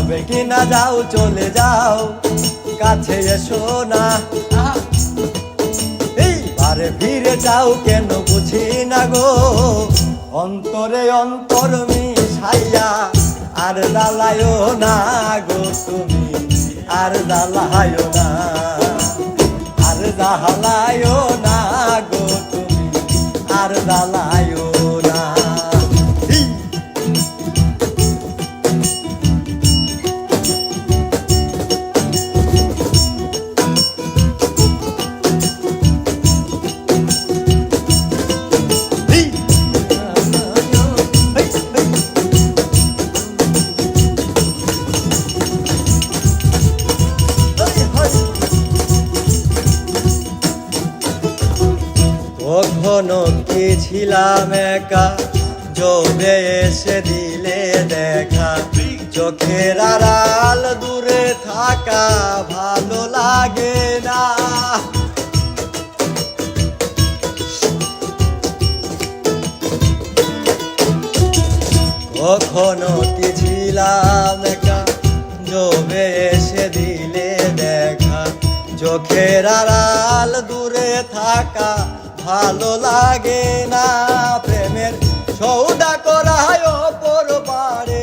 যাবে কি না যাও চলে যাও কাছে এসো না এইবারে ফিরে যাও কেন বুঝি না গো অন্তরে অন্তর মিশাইয়া আর জ্বালায়ো না গো তুমি আর জ্বালায়ো না আর জ্বালায়ো না গো তুমি আর জ্বালায়ো না কখনো কি ছিলাম একা জবে এসে দিলে দেখা চোখের আড়াল দূরে থাকা ভালো লাগে না কখনো কি ছিলাম একা জবে এসে দিলে দেখা চোখের আড়াল দূরে থাকা ভালো লাগে না প্রেমের সৌদা করায় অপর পারে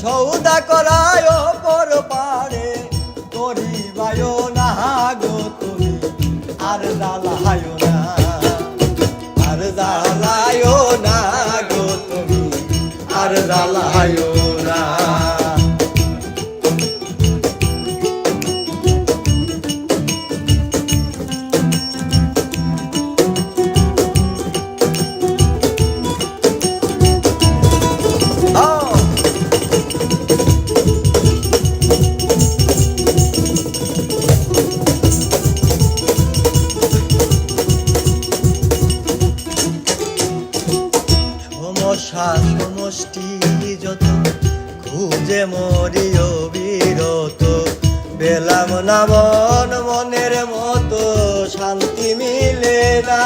সৌদা করায় অপর পারে করিবায় না গো তুমি আর জ্বালায় না আর জ্বালায় না গো তুমি আর জ্বালায় না সমষ্টি যত খুঁজে মরি অবিরত পেলাম না মন মনের মতো শান্তি মিলে না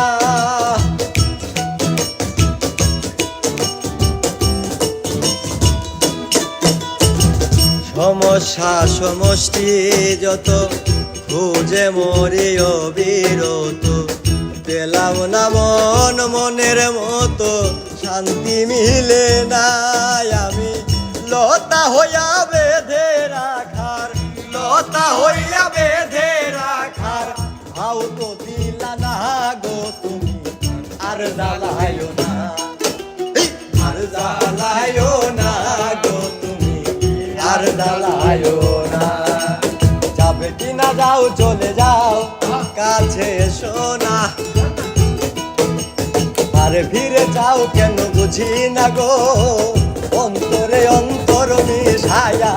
সমস্যা সমষ্টি যত খুঁজে মরি অবিরত পেলাম না মন মনের মতো শান্তি মিলে নাই আমি লতা হইয়া বেঁধে রাখার লতা হইয়া বেঁধে রাখার হাউ তো দিলা না গো তুমি আর জ্বালায়ো না আর জ্বালায়ো না গো তুমি আর জ্বালায়ো না যাবে কি না যাও চলে যাও কাছে এসো না আরে ফিরে যাও কেন বুঝি না গো অন্তরে অন্তর মিশায়া